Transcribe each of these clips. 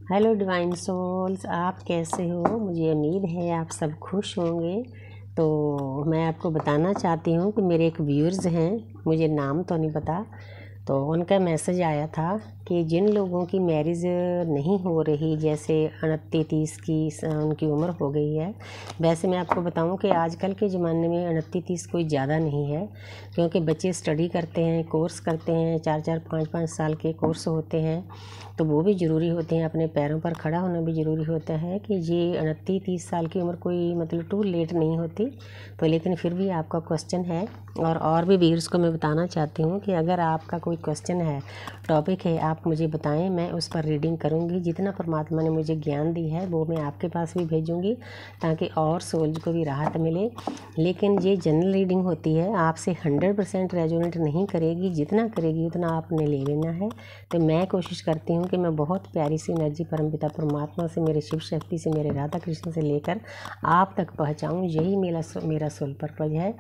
Hello divine souls, आप कैसे हो? मुझे उम्मीद है आप सब खुश होंगे। तो मैं आपको बताना चाहती हूँ कि मेरे एक व्यूअर्स हैं, मुझे नाम तो नहीं पता, तो उनका मैसेज आया था कि जिन लोगों की मैरिज नहीं हो रही, जैसे 29-30 की उनकी उम्र हो गई है। वैसे मैं आपको बताऊं कि आजकल के ज़माने में 29-30 कोई ज़्यादा नहीं है, क्योंकि बच्चे स्टडी करते हैं, कोर्स करते हैं, 4-4 5-5 साल के कोर्स होते हैं, तो वो भी ज़रूरी होते हैं। अपने पैरों पर खड़ा होना भी ज़रूरी होता है कि ये 29-30 साल की उम्र कोई मतलब टू लेट नहीं होती। तो लेकिन फिर भी आपका क्वेश्चन है, और भी व्यूअर्स को मैं बताना चाहती हूँ कि अगर आपका कोई क्वेश्चन है, टॉपिक है, आप मुझे बताएं, मैं उस पर रीडिंग करूँगी। जितना परमात्मा ने मुझे ज्ञान दी है वो मैं आपके पास भी भेजूँगी, ताकि और सोल्स को भी राहत मिले। लेकिन ये जनरल रीडिंग होती है, आपसे 100% रेजोनेट नहीं करेगी, जितना करेगी उतना आपने ले लेना है। तो मैं कोशिश करती हूँ कि मैं बहुत प्यारी सी एनर्जी परमपिता परमात्मा से, मेरे शिव शक्ति से, मेरे राधा कृष्ण से लेकर आप तक पहुँचाऊँ। यही मेरा सोल पर्पज है।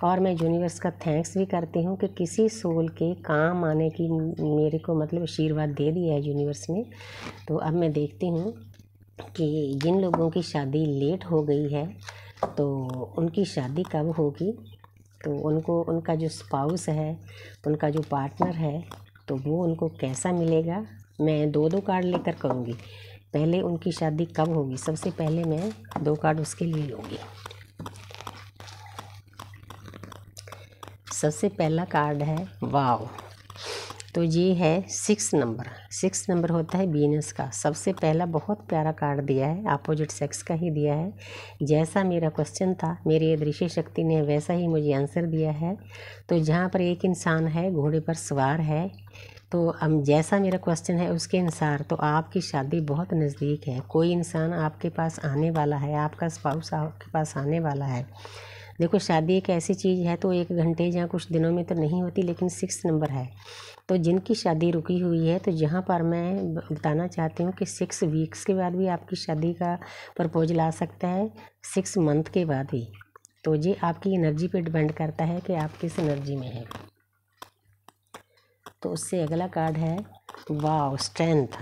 और मैं यूनिवर्स का थैंक्स भी करती हूँ कि किसी सोल के काम आने की मेरे को मतलब आशीर्वाद दे दिया है यूनिवर्स ने। तो अब मैं देखती हूँ कि जिन लोगों की शादी लेट हो गई है तो उनकी शादी कब होगी, तो उनको उनका जो स्पाउस है, उनका जो पार्टनर है, तो वो उनको कैसा मिलेगा। मैं 2-2 कार्ड लेकर करूँगी। पहले उनकी शादी कब होगी, सबसे पहले मैं 2 कार्ड उसके लिए लूँगी। सबसे पहला कार्ड है वाव, तो ये है 6 नंबर। 6 नंबर होता है वीनस का। सबसे पहला बहुत प्यारा कार्ड दिया है, अपोजिट सेक्स का ही दिया है। जैसा मेरा क्वेश्चन था, मेरी अदृश्य शक्ति ने वैसा ही मुझे आंसर दिया है। तो जहाँ पर एक इंसान है, घोड़े पर सवार है, तो अब जैसा मेरा क्वेश्चन है उसके अनुसार तो आपकी शादी बहुत नज़दीक है। कोई इंसान आपके पास आने वाला है, आपका स्पाउस आपके पास आने वाला है। देखो, शादी एक ऐसी चीज़ है तो 1 घंटे या कुछ दिनों में तो नहीं होती, लेकिन 6 नंबर है। तो जिनकी शादी रुकी हुई है, तो यहाँ पर मैं बताना चाहती हूँ कि 6 वीक्स के बाद भी आपकी शादी का प्रपोजल आ सकता है, 6 मंथ के बाद भी। तो ये आपकी एनर्जी पे डिपेंड करता है कि आप किस एनर्जी में हैं। तो उससे अगला कार्ड है वाव, स्ट्रेंथ।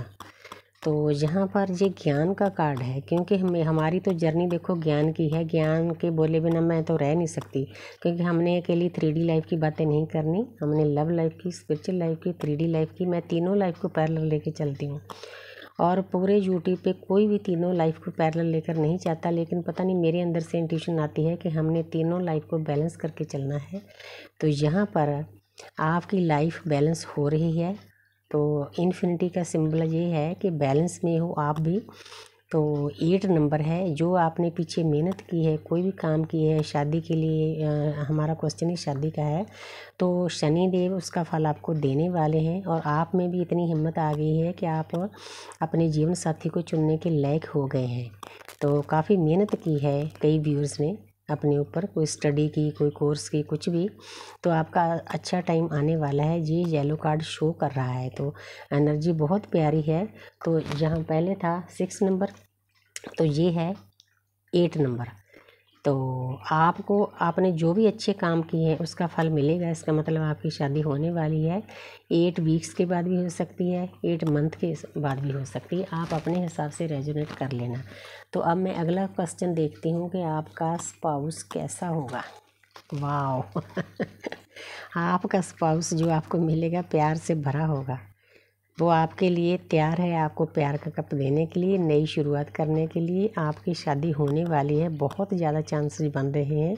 तो यहाँ पर ये ज्ञान का कार्ड है, क्योंकि हमारी तो जर्नी देखो ज्ञान की है। ज्ञान के बोले बिना मैं तो रह नहीं सकती, क्योंकि हमने अकेली 3D लाइफ की बातें नहीं करनी, हमने लव लाइफ की, स्पिरिचुअल लाइफ की, 3D लाइफ की। मैं तीनों लाइफ को पैरेलल लेके चलती हूँ, और पूरे यूट्यूब पे कोई भी तीनों लाइफ को पैरेलल लेकर नहीं चाहता, लेकिन पता नहीं मेरे अंदर से इंट्यूशन आती है कि हमने तीनों लाइफ को बैलेंस करके चलना है। तो यहाँ पर आपकी लाइफ बैलेंस हो रही है। तो इन्फिनिटी का सिंबल ये है कि बैलेंस में हो आप भी। तो 8 नंबर है। जो आपने पीछे मेहनत की है, कोई भी काम की है शादी के लिए, हमारा क्वेश्चन ही शादी का है, तो शनि देव उसका फल आपको देने वाले हैं। और आप में भी इतनी हिम्मत आ गई है कि आप अपने जीवन साथी को चुनने के लायक हो गए हैं। तो काफ़ी मेहनत की है कई व्यूअर्स ने अपने ऊपर, कोई स्टडी की, कोई कोर्स की, कुछ भी। तो आपका अच्छा टाइम आने वाला है। ये येलो कार्ड शो कर रहा है, तो एनर्जी बहुत प्यारी है। तो जहाँ पहले था 6 नंबर, तो ये है 8 नंबर। तो आपको, आपने जो भी अच्छे काम किए हैं उसका फल मिलेगा। इसका मतलब आपकी शादी होने वाली है। 8 वीक्स के बाद भी हो सकती है, 8 मंथ के बाद भी हो सकती है। आप अपने हिसाब से रेजोनेट कर लेना। तो अब मैं अगला क्वेश्चन देखती हूँ कि आपका स्पाउस कैसा होगा। वाह आपका स्पाउस जो आपको मिलेगा प्यार से भरा होगा। वो आपके लिए तैयार है, आपको प्यार का कप देने के लिए, नई शुरुआत करने के लिए। आपकी शादी होने वाली है, बहुत ज़्यादा चांसेस बन रहे हैं।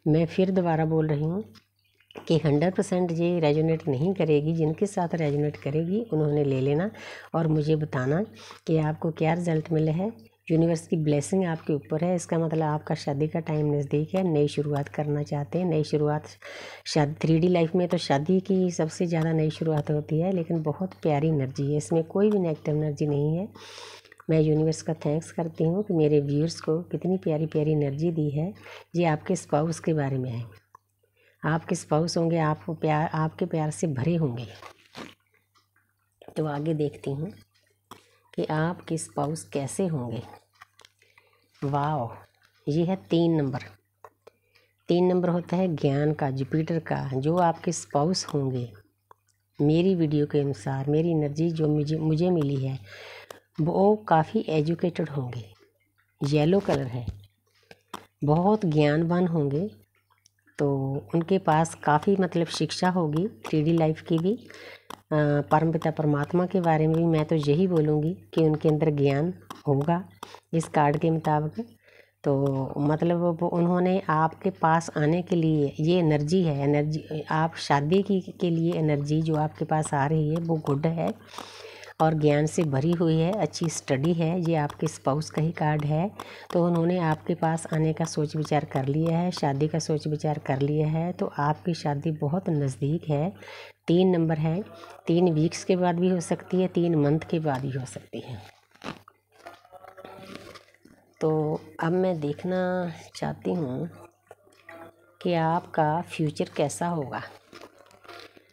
मैं फिर दोबारा बोल रही हूँ कि 100% ये रेजोनेट नहीं करेगी। जिनके साथ रेजोनेट करेगी उन्होंने ले लेना और मुझे बताना कि आपको क्या रिज़ल्ट मिले हैं। यूनिवर्स की ब्लेसिंग आपके ऊपर है। इसका मतलब आपका शादी का टाइम नज़दीक है, नई शुरुआत करना चाहते हैं। नई शुरुआत शादी 3D लाइफ में तो शादी की सबसे ज़्यादा नई शुरुआत होती है, लेकिन बहुत प्यारी एनर्जी है, इसमें कोई भी नेगेटिव एनर्जी नहीं है। मैं यूनिवर्स का थैंक्स करती हूँ कि मेरे व्यूअर्स को कितनी प्यारी प्यारी एनर्जी दी है। ये आपके स्पाउस के बारे में है। आपके स्पाउस होंगे, आपको प्यार, आपके प्यार से भरे होंगे। तो आगे देखती हूँ कि आपके स्पाउस कैसे होंगे। वाह, ये है 3 नंबर। 3 नंबर होता है ज्ञान का, जुपिटर का। जो आपके स्पाउस होंगे, मेरी वीडियो के अनुसार, मेरी एनर्जी जो मुझे मिली है, वो काफ़ी एजुकेटेड होंगे, येलो कलर है, बहुत ज्ञानवान होंगे, तो उनके पास काफ़ी मतलब शिक्षा होगी 3D लाइफ की भी। परमपिता परमात्मा के बारे में भी मैं तो यही बोलूँगी कि उनके अंदर ज्ञान होगा इस कार्ड के मुताबिक। तो मतलब वो उन्होंने आपके पास आने के लिए, ये एनर्जी है, एनर्जी आप शादी के लिए एनर्जी जो आपके पास आ रही है वो गुड है और ज्ञान से भरी हुई है, अच्छी स्टडी है। ये आपके स्पाउस का ही कार्ड है, तो उन्होंने आपके पास आने का सोच विचार कर लिया है, शादी का सोच विचार कर लिया है। तो आपकी शादी बहुत नज़दीक है। 3 नंबर है, 3 वीक्स के बाद भी हो सकती है, 3 मंथ के बाद भी हो सकती है। तो अब मैं देखना चाहती हूँ कि आपका फ्यूचर कैसा होगा।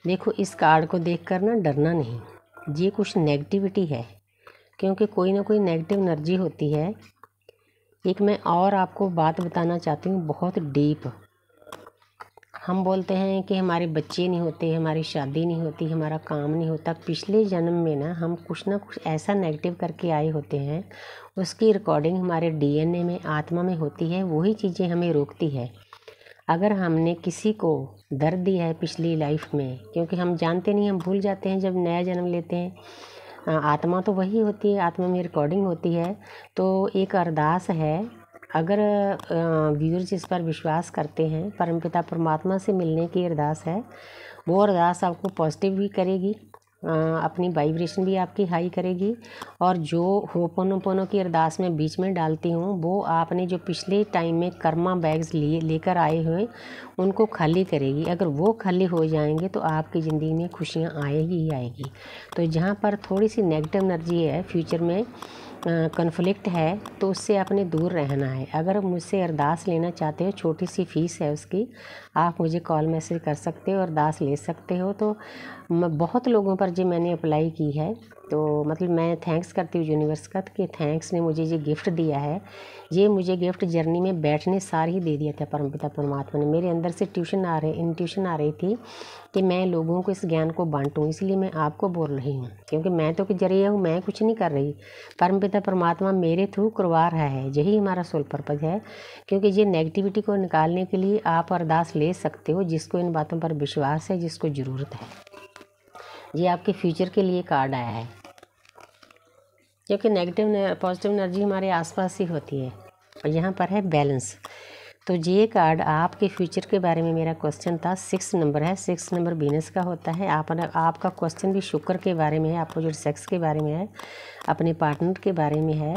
देखो, इस कार्ड को देखकर ना डरना नहीं, ये कुछ नेगेटिविटी है, क्योंकि कोई ना कोई नेगेटिव एनर्जी होती है। एक मैं और आपको बात बताना चाहती हूँ, बहुत डीप। हम बोलते हैं कि हमारे बच्चे नहीं होते, हमारी शादी नहीं होती, हमारा काम नहीं होता। पिछले जन्म में ना हम कुछ ना कुछ ऐसा नेगेटिव करके आए होते हैं, उसकी रिकॉर्डिंग हमारे DNA में, आत्मा में होती है। वही चीज़ें हमें रोकती है। अगर हमने किसी को दर्द दिया है पिछली लाइफ में, क्योंकि हम जानते नहीं, हम भूल जाते हैं जब नया जन्म लेते हैं। आत्मा तो वही होती है, आत्मा में रिकॉर्डिंग होती है। तो एक अरदास है, अगर व्यूअर्स इस पर विश्वास करते हैं, परमपिता परमात्मा से मिलने की अरदास है। वो अरदास आपको पॉजिटिव भी करेगी, अपनी वाइब्रेशन भी आपकी हाई करेगी। और जो होपोनोपोनो की अरदास में बीच में डालती हूँ, वो आपने जो पिछले टाइम में कर्मा बैग्स लेकर आए हुए उनको खाली करेगी। अगर वो खाली हो जाएंगे तो आपकी ज़िंदगी में खुशियाँ आएगी ही आएगी। तो जहाँ पर थोड़ी सी नेगेटिव एनर्जी है, फ्यूचर में कन्फ्लिक्ट है, तो उससे आपने दूर रहना है। अगर मुझसे अरदास लेना चाहते हो, छोटी सी फ़ीस है उसकी, आप मुझे कॉल मैसेज कर सकते हो, अरदास ले सकते हो। तो बहुत लोगों पर जो मैंने अप्लाई की है, तो मतलब मैं थैंक्स करती हूँ यूनिवर्स का कि थैंक्स ने मुझे ये गिफ्ट दिया है। ये मुझे गिफ्ट जर्नी में बैठने सार ही दे दिया था परमपिता परमात्मा ने। मेरे अंदर से इंट्यूशन आ रही थी कि मैं लोगों को इस ज्ञान को बांटूँ, इसलिए मैं आपको बोल रही हूँ, क्योंकि मैं तो कि जरिए हूँ, मैं कुछ नहीं कर रही। परमपिता परमात्मा मेरे थ्रू करवा रहा है, यही हमारा सोल पर्पज़ है। क्योंकि ये नेगेटिविटी को निकालने के लिए आप अरदास ले सकते हो, जिसको इन बातों पर विश्वास है, जिसको ज़रूरत है। ये आपके फ्यूचर के लिए कार्ड आया है, क्योंकि नेगेटिव पॉजिटिव एनर्जी हमारे आसपास ही होती है। और यहाँ पर है बैलेंस। तो ये कार्ड आपके फ्यूचर के बारे में मेरा क्वेश्चन था। 6 नंबर है, 6 नंबर वीनस का होता है। आपका क्वेश्चन भी शुक्र के बारे में है, अपोजिट सेक्स के बारे में है, अपने पार्टनर के बारे में है,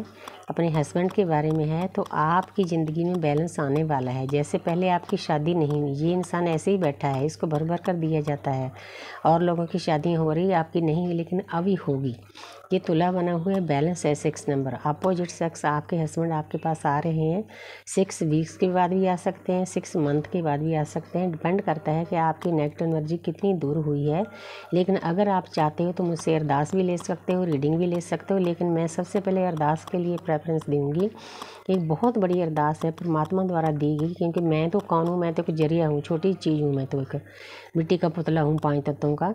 अपने हस्बैंड के बारे में है। तो आपकी ज़िंदगी में बैलेंस आने वाला है। जैसे पहले आपकी शादी नहीं हुई, ये इंसान ऐसे ही बैठा है, इसको भर भर कर दिया जाता है, और लोगों की शादियाँ हो रही, आपकी नहीं हुई, लेकिन अभी होगी। ये तुला बना हुआ है, बैलेंस है। 6 नंबर, अपोजिट सेक्स आपके हस्बैंड आपके पास आ रहे हैं। 6 वीक्स के बाद भी आ सकते हैं, 6 मंथ के बाद भी आ सकते हैं। डिपेंड करता है कि आपकी नेगेटिव एनर्जी कितनी दूर हुई है। लेकिन अगर आप चाहते हो तो मुझसे अरदास भी ले सकते हो, रीडिंग भी ले सकते हो। लेकिन मैं सबसे पहले अरदास के लिए प्रेफरेंस दूँगी। एक बहुत बड़ी अरदास है, परमात्मा द्वारा दी गई, क्योंकि मैं तो कौन हूँ, मैं तो एक जरिया हूँ, छोटी चीज़ हूँ। मैं तो एक मिट्टी का पुतला हूँ 5 तत्वों का।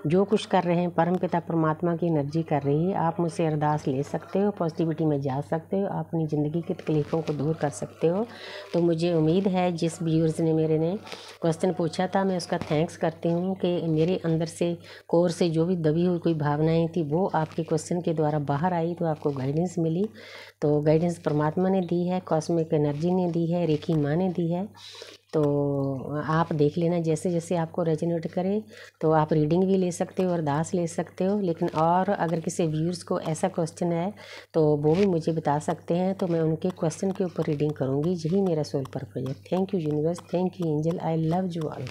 जो कुछ कर रहे हैं परमपिता परमात्मा की एनर्जी कर रही है। आप मुझसे अरदास ले सकते हो, पॉजिटिविटी में जा सकते हो, आप अपनी ज़िंदगी की तकलीफ़ों को दूर कर सकते हो। तो मुझे उम्मीद है जिस व्यूअर्स ने मेरे ने क्वेश्चन पूछा था, मैं उसका थैंक्स करती हूँ कि मेरे अंदर से कोर से जो भी दबी हुई कोई भावनाएं थी, वो आपके क्वेश्चन के द्वारा बाहर आई, तो आपको गाइडेंस मिली। तो गाइडेंस परमात्मा ने दी है, कॉस्मिक एनर्जी ने दी है, रेखी माँ ने दी है। तो आप देख लेना, जैसे जैसे आपको रेजोनेट करे। तो आप रीडिंग भी ले सकते हो, अरदास ले सकते हो। लेकिन और अगर किसी व्यूअर्स को ऐसा क्वेश्चन है तो वो भी मुझे बता सकते हैं, तो मैं उनके क्वेश्चन के ऊपर रीडिंग करूँगी। यही मेरा सोल पर्पज़ है। Thank you universe, thank you angel, I love you all.